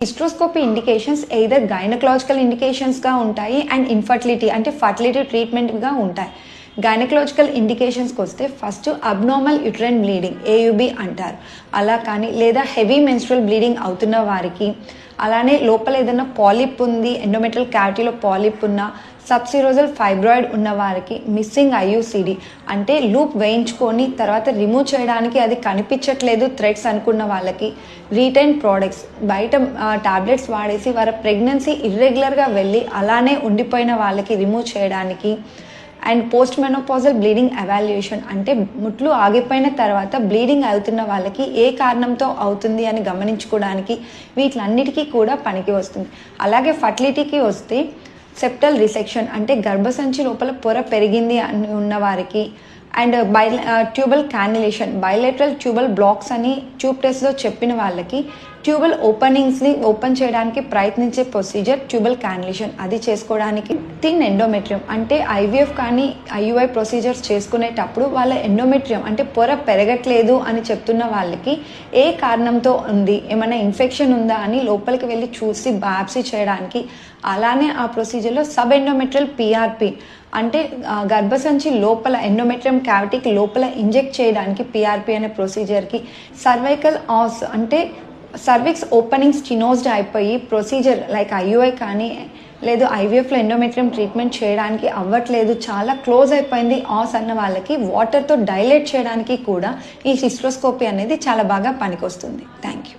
Hysteroscopy indications either gynaecological ఇండికేషన్స్గా ఉంటాయి and infertility అంటే fertility ట్రీట్మెంట్గా ఉంటాయి. గైనకలాజికల్ ఇండికేషన్స్కి వస్తే ఫస్ట్ అబ్నార్మల్ యూట్రైన్ బ్లీడింగ్ ఏయుబి అంటారు, అలా కానీ లేదా హెవీ మెన్స్ట్రువల్ బ్లీడింగ్ అవుతున్న వారికి, అలానే లోపల ఏదైనా పాలిప్ ఉంది, ఎండోమెట్రియల్ క్యావిటీలో పాలిప్ ఉన్న, సబ్సిరోజల్ ఫైబ్రాయిడ్ ఉన్న వారికి, మిస్సింగ్ ఐయుసిడి అంటే లూప్ వేయించుకొని తర్వాత రిమూవ్ చేయడానికి అది కనిపించట్లేదు థ్రెడ్స్ అనుకున్న వాళ్ళకి, రీటైన్ ప్రోడక్ట్స్ బయట టాబ్లెట్స్ వాడేసి వారి ప్రెగ్నెన్సీ ఇర్రెగ్యులర్గా వెళ్ళి అలానే ఉండిపోయిన వాళ్ళకి రిమూవ్ చేయడానికి, and post menopausal bleeding evaluation అంటే ముట్లు ఆగిపోయిన తర్వాత బ్లీడింగ్ అవుతున్న వాళ్ళకి ఏ కారణంతో అవుతుంది అని గమనించుకోవడానికి వీటిలన్నిటికీ కూడా పనికి వస్తుంది. అలాగే ఫర్టిలిటీకి వస్తే సెప్టల్ రిసెక్షన్ అంటే గర్భసంచి లోపల పొర పెరిగింది అని ఉన్నవారికి, and tubal cannulation bilateral tubal blocks అని ట్యూబ్ టెస్ట్లో చెప్పిన వాళ్ళకి ట్యూబల్ ఓపెనింగ్స్ని ఓపెన్ చేయడానికి ప్రయత్నించే ప్రొసీజర్ ట్యూబల్ క్యాన్యులేషన్, అది చేసుకోవడానికి థిన్ ఎండోమెట్రియం అంటే ఐవీఎఫ్ కానీ ఐయుఐ ప్రొసీజర్స్ చేసుకునేటప్పుడు వాళ్ళ ఎండోమెట్రియం అంటే పొర పెరగట్లేదు అని చెప్తున్న వాళ్ళకి ఏ కారణంతో ఉంది, ఏమైనా ఇన్ఫెక్షన్ ఉందా అని లోపలికి వెళ్ళి చూసి బయాప్సీ చేయడానికి, అలానే ఆ ప్రొసీజర్లో సబ్ ఎండోమెట్రియల్ పిఆర్పి అంటే గర్భసంచి లోపల ఎండోమెట్రియం క్యావిటీకి లోపల ఇంజెక్ట్ చేయడానికి పిఆర్పి అనే ప్రొసీజర్కి, సర్వైకల్ ఆస్ అంటే సర్విక్స్ ఓపెనింగ్ స్టినోజ్డ్ అయిపోయి ప్రొసీజర్ లైక్ ఐయుఐ కానీ లేదు ఐవీఎఫ్లో ఎండోమెట్రియం ట్రీట్మెంట్ చేయడానికి అవ్వట్లేదు, చాలా క్లోజ్ అయిపోయింది ఆస్ అన్న వాళ్ళకి వాటర్తో డైలేట్ చేయడానికి కూడా ఈ హిస్ట్రోస్కోపీ అనేది చాలా బాగా పనికొస్తుంది. Thank you.